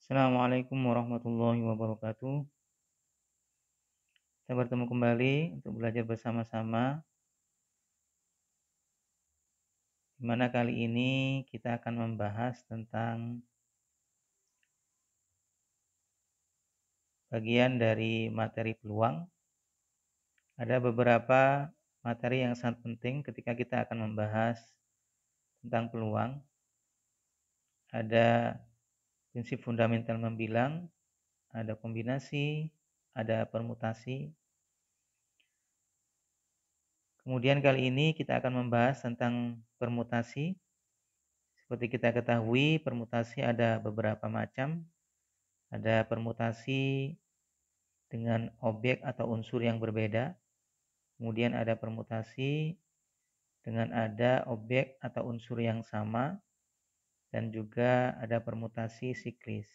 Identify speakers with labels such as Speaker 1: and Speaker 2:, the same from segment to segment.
Speaker 1: Assalamualaikum warahmatullahi wabarakatuh. Kita bertemu kembali untuk belajar bersama-sama. Di mana kali ini kita akan membahas tentang bagian dari materi peluang. Ada beberapa materi yang sangat penting ketika kita akan membahas tentang peluang. Ada prinsip fundamental membilang, ada kombinasi, ada permutasi. Kemudian kali ini kita akan membahas tentang permutasi. Seperti kita ketahui, permutasi ada beberapa macam. Ada permutasi dengan objek atau unsur yang berbeda. Kemudian ada permutasi dengan ada objek atau unsur yang sama. Dan juga ada permutasi siklis.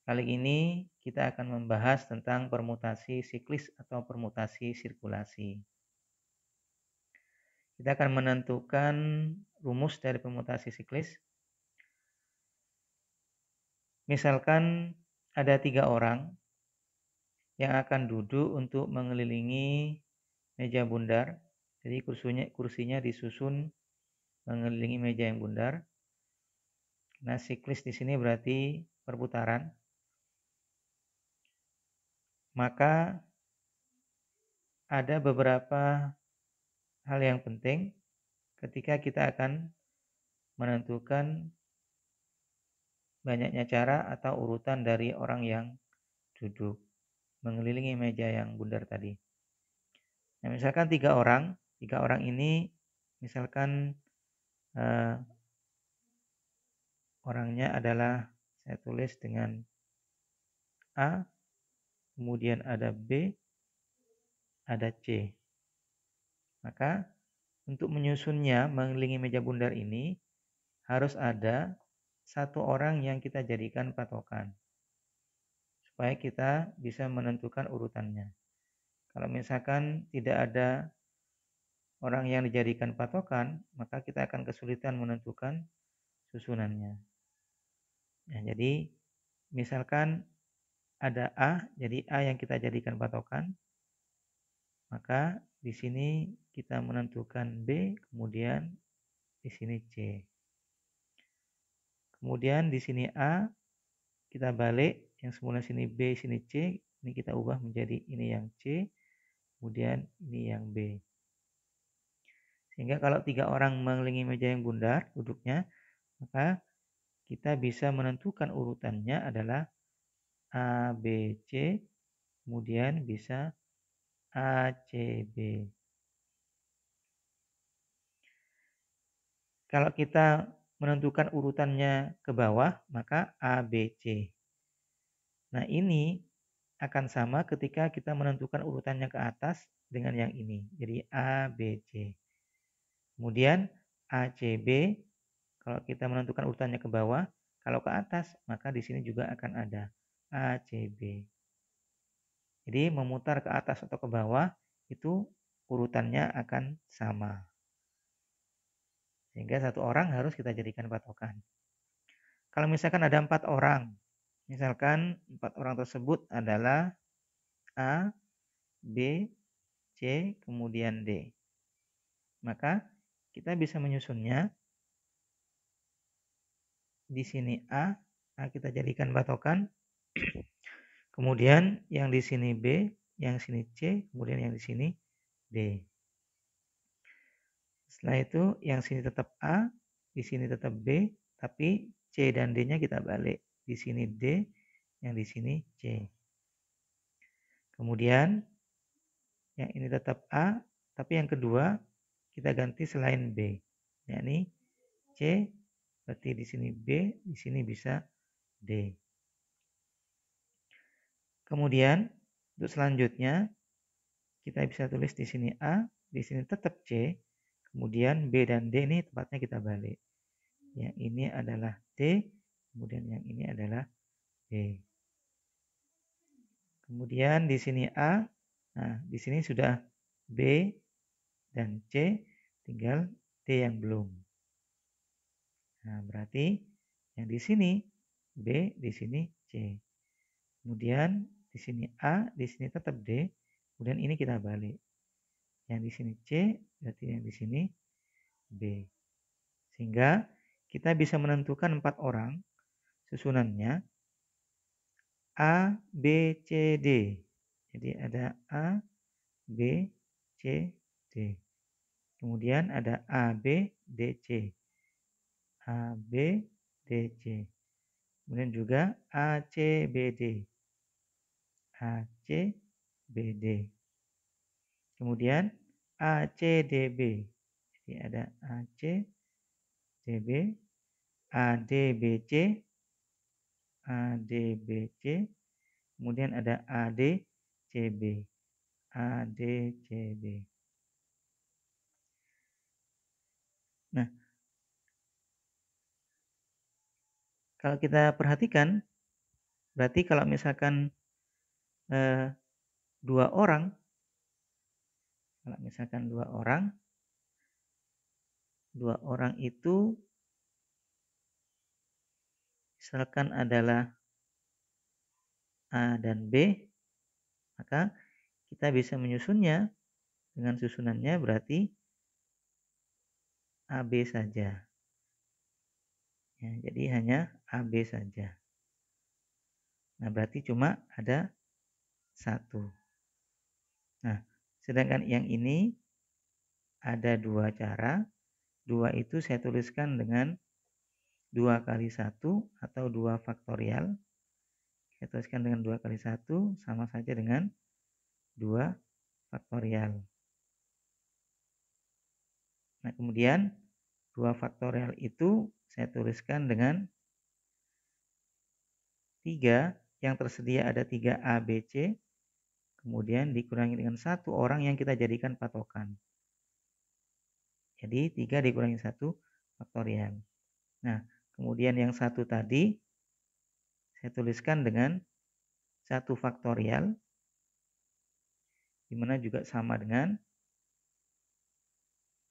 Speaker 1: Kali ini kita akan membahas tentang permutasi siklis atau permutasi sirkulasi. Kita akan menentukan rumus dari permutasi siklis. Misalkan ada 3 orang yang akan duduk untuk mengelilingi meja bundar. Jadi kursinya disusun mengelilingi meja yang bundar. Nah, siklis di sini berarti perputaran. Maka ada beberapa hal yang penting ketika kita akan menentukan banyaknya cara atau urutan dari orang yang duduk mengelilingi meja yang bundar tadi. Nah, misalkan 3 orang ini misalkan orangnya adalah, saya tulis dengan A, kemudian ada B, ada C. Maka untuk menyusunnya mengelilingi meja bundar ini harus ada 1 orang yang kita jadikan patokan supaya kita bisa menentukan urutannya. Kalau misalkan tidak ada orang yang dijadikan patokan, maka kita akan kesulitan menentukan susunannya. Nah, jadi misalkan ada A, jadi A yang kita jadikan patokan, maka di sini kita menentukan B, kemudian di sini C. Kemudian di sini A, kita balik, yang semula sini B, sini C, ini kita ubah menjadi ini yang C, kemudian ini yang B. Sehingga kalau 3 orang mengelilingi meja yang bundar duduknya, maka kita bisa menentukan urutannya adalah A, B, C, kemudian bisa A, C, B. Kalau kita menentukan urutannya ke bawah, maka A, B, C. Nah, ini akan sama ketika kita menentukan urutannya ke atas dengan yang ini. Jadi A, B, C. Kemudian A, C, B. Kalau kita menentukan urutannya ke bawah, kalau ke atas, maka di sini juga akan ada A, C, B. Jadi memutar ke atas atau ke bawah itu urutannya akan sama. Sehingga 1 orang harus kita jadikan patokan. Kalau misalkan ada 4 orang, misalkan 4 orang tersebut adalah A, B, C, kemudian D. Maka kita bisa menyusunnya. Di sini A kita jadikan patokan. Kemudian yang di sini B, yang sini C, kemudian yang di sini D. Setelah itu yang sini tetap A, di sini tetap B, tapi C dan D-nya kita balik. Di sini D, yang di sini C. Kemudian yang ini tetap A, tapi yang kedua kita ganti selain B. Yakni C, berarti di sini B, di sini bisa D. Kemudian untuk selanjutnya kita bisa tulis di sini A, di sini tetap C, kemudian B dan D ini tempatnya kita balik. Yang ini adalah D, kemudian yang ini adalah B. Kemudian di sini A, nah di sini sudah B dan C, tinggal D yang belum. Nah berarti yang di sini B, di sini C. Kemudian di sini A, di sini tetap D, kemudian ini kita balik. Yang di sini C, berarti yang di sini B. Sehingga kita bisa menentukan 4 orang susunannya A, B, C, D. Jadi ada A, B, C, D. Kemudian ada A, B, D, C. A, B, D, C. Kemudian juga A, C, B, D. A, C, B, D. Kemudian A, C, D, B. Jadi ada A, C, D, B. A, D, B, C. A, D, B, C. Kemudian ada A, D, C, B. A, D, C, B. Nah, kalau kita perhatikan, berarti kalau misalkan dua orang, dua orang itu misalkan adalah A dan B, maka kita bisa menyusunnya dengan susunannya berarti AB saja. Ya, jadi hanya AB saja. Nah, berarti cuma ada satu. Nah, sedangkan yang ini ada dua cara. Dua itu saya tuliskan dengan 2 kali 1 atau 2 faktorial. Saya tuliskan dengan 2 kali 1 sama saja dengan 2 faktorial. Nah, kemudian 2 faktorial itu saya tuliskan dengan 3, yang tersedia ada 3A, B, C, kemudian dikurangi dengan 1 orang yang kita jadikan patokan. Jadi 3 dikurangi 1 faktorial. Nah, kemudian yang 1 tadi saya tuliskan dengan 1 faktorial, dimana juga sama dengan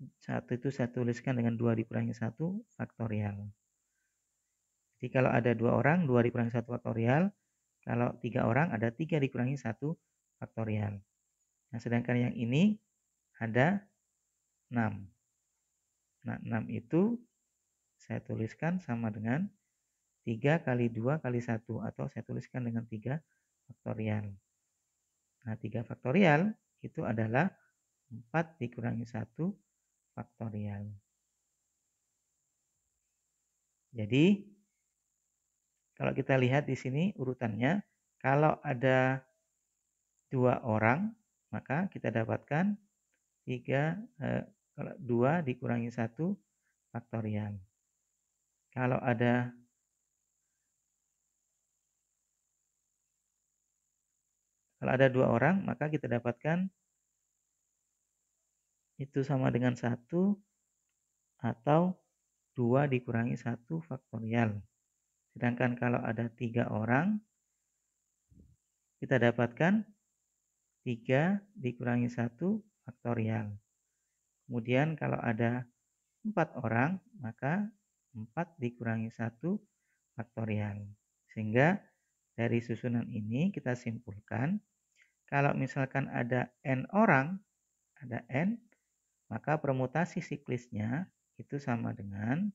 Speaker 1: 1 itu saya tuliskan dengan 2 dikurangi 1 faktorial. Jadi kalau ada 2 orang, 2 dikurangi 1 faktorial. Kalau 3 orang, ada 3 dikurangi 1 faktorial. Nah, sedangkan yang ini ada 6. Nah, 6 itu saya tuliskan sama dengan 3 kali 2 kali 1. Atau saya tuliskan dengan 3 faktorial. Nah, 3 faktorial itu adalah 4 dikurangi 1 faktorial. Jadi, kalau kita lihat di sini urutannya, kalau ada 2 orang, maka kita dapatkan 2 dikurangi 1 faktorial. Kalau ada dua orang, maka kita dapatkan itu sama dengan 1 atau 2 dikurangi 1 faktorial. Sedangkan kalau ada 3 orang, kita dapatkan 3 dikurangi 1 faktorial. Kemudian kalau ada 4 orang, maka 4 dikurangi 1 faktorial. Sehingga dari susunan ini kita simpulkan, kalau misalkan ada N orang, ada N, maka permutasi siklisnya itu sama dengan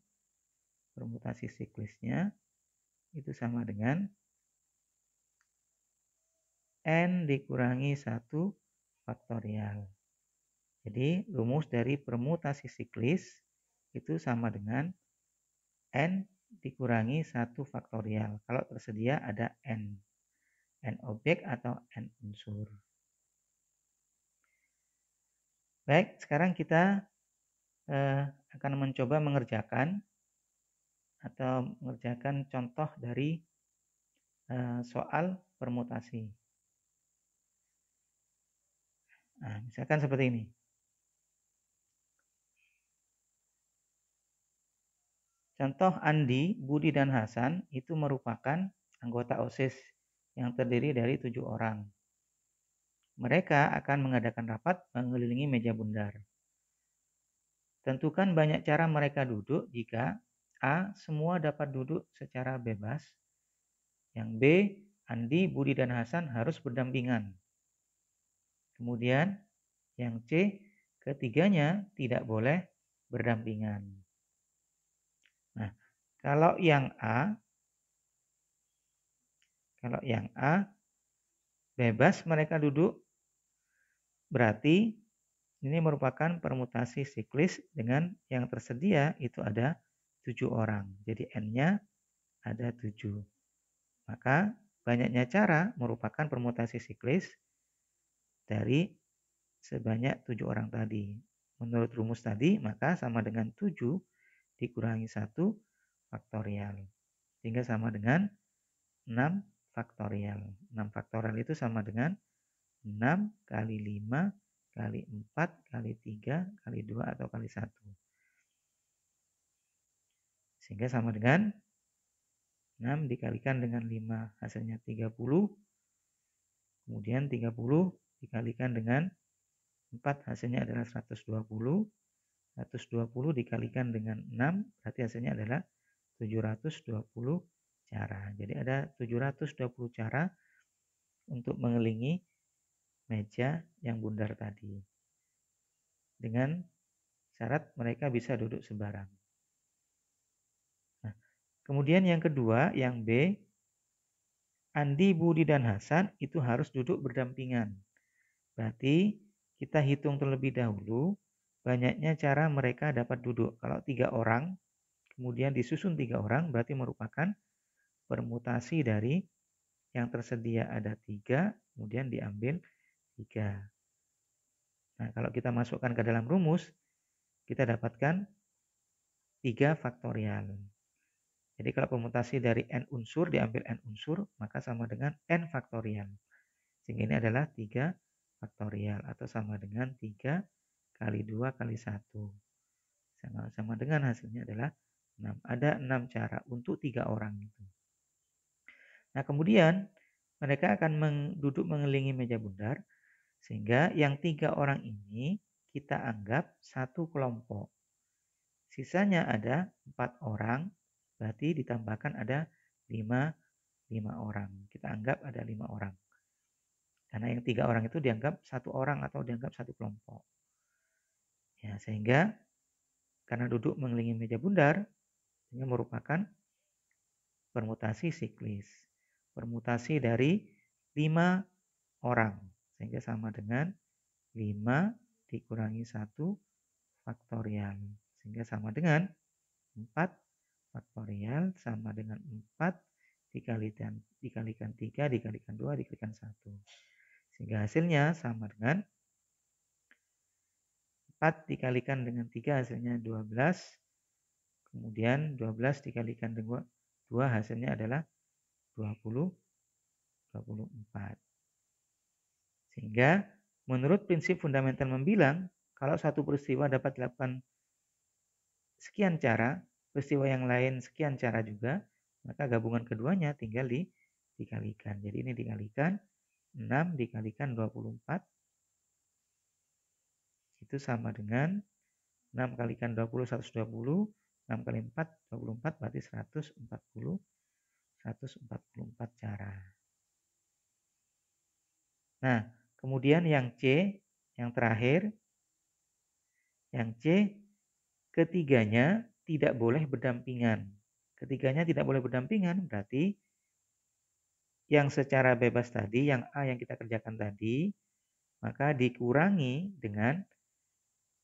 Speaker 1: N dikurangi 1 faktorial. Jadi rumus dari permutasi siklis itu sama dengan N dikurangi 1 faktorial. Kalau tersedia ada N. N objek atau N unsur. Baik, sekarang kita akan mencoba mengerjakan contoh dari soal permutasi. Nah, misalkan seperti ini. Contoh Andi, Budi, dan Hasan itu merupakan anggota OSIS yang terdiri dari 7 orang. Mereka akan mengadakan rapat mengelilingi meja bundar. Tentukan banyak cara mereka duduk jika A. Semua dapat duduk secara bebas. Yang B, Andi, Budi, dan Hasan harus berdampingan. Kemudian yang C, ketiganya tidak boleh berdampingan. Nah, kalau yang A bebas mereka duduk, berarti ini merupakan permutasi siklis dengan yang tersedia itu ada 7 orang. Jadi N-nya ada 7. Maka banyaknya cara merupakan permutasi siklis dari sebanyak 7 orang tadi. Menurut rumus tadi, maka sama dengan 7 dikurangi 1 faktorial. Sehingga sama dengan 6 faktorial. 6 faktorial itu sama dengan 6 kali 5 kali 4 kali 3 kali 2 atau kali 1. Sehingga sama dengan 6 dikalikan dengan 5 hasilnya 30. Kemudian 30 dikalikan dengan 4 hasilnya adalah 120. 120 dikalikan dengan 6 berarti hasilnya adalah 720 cara. Jadi ada 720 cara untuk mengelilingi meja yang bundar tadi. Dengan syarat mereka bisa duduk sebarang. Nah, kemudian yang kedua, yang B, Andi, Budi, dan Hasan itu harus duduk berdampingan. Berarti kita hitung terlebih dahulu banyaknya cara mereka dapat duduk. Kalau 3 orang, kemudian disusun 3 orang, berarti merupakan permutasi dari yang tersedia ada 3, kemudian diambil 3. Nah, kalau kita masukkan ke dalam rumus, kita dapatkan 3 faktorial. Jadi kalau permutasi dari n unsur diambil n unsur, maka sama dengan n faktorial. Sehingga ini adalah 3 faktorial atau sama dengan 3 kali 2 kali 1. Sama dengan hasilnya adalah 6. Ada 6 cara untuk 3 orang itu. Nah, kemudian mereka akan duduk mengelilingi meja bundar sehingga yang 3 orang ini kita anggap satu kelompok. Sisanya ada 4 orang, berarti ditambahkan ada 5 orang. Kita anggap ada 5 orang. Karena yang 3 orang itu dianggap satu orang atau dianggap satu kelompok. Ya, sehingga karena duduk mengelilingi meja bundar, ini merupakan permutasi siklis. Permutasi dari 5 orang. Sehingga sama dengan 5 dikurangi 1 faktorial. Sehingga sama dengan 4 faktorial sama dengan 4 dikalikan 3 dikalikan 2 dikalikan 1. Sehingga hasilnya sama dengan 4 dikalikan dengan 3 hasilnya 12. Kemudian 12 dikalikan dengan 2 hasilnya adalah 24. Sehingga menurut prinsip fundamental membilang, kalau satu peristiwa dapat dilakukan sekian cara, peristiwa yang lain sekian cara juga, maka gabungan keduanya tinggal dikalikan. Jadi ini dikalikan 6 dikalikan 24 itu sama dengan 6 kalikan 20 120, 6 kali 4 24 berarti 144 cara. Nah, kemudian yang C, yang terakhir, yang C ketiganya tidak boleh berdampingan. Ketiganya tidak boleh berdampingan berarti yang secara bebas tadi, yang A yang kita kerjakan tadi, maka dikurangi dengan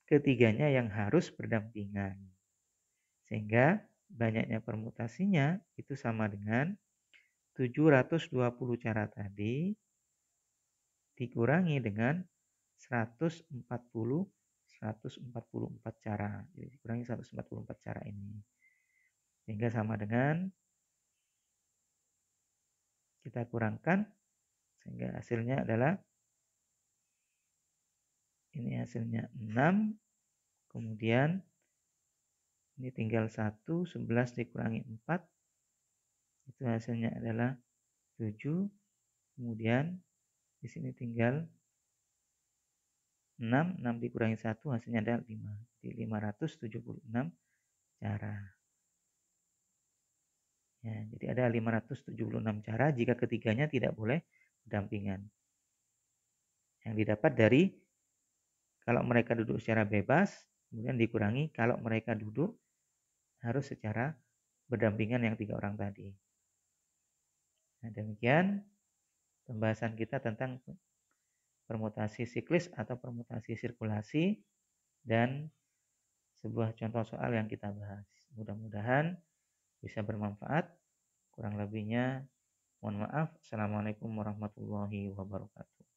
Speaker 1: ketiganya yang harus berdampingan. Sehingga banyaknya permutasinya itu sama dengan 720 cara tadi dikurangi dengan 144 cara. Jadi dikurangi 144 cara ini. Sehingga sama dengan kita kurangkan sehingga hasilnya adalah ini hasilnya 6. Kemudian ini tinggal 1, 11 dikurangi 4. Itu hasilnya adalah 7. Kemudian di sini tinggal 6 dikurangi 1 hasilnya adalah 5. Jadi 576 cara. Ya, jadi ada 576 cara jika ketiganya tidak boleh berdampingan. Yang didapat dari kalau mereka duduk secara bebas, kemudian dikurangi kalau mereka duduk harus secara berdampingan yang 3 orang tadi. Nah, demikian pembahasan kita tentang permutasi siklis atau permutasi sirkulasi dan sebuah contoh soal yang kita bahas. Mudah-mudahan bisa bermanfaat. Kurang lebihnya mohon maaf. Assalamualaikum warahmatullahi wabarakatuh.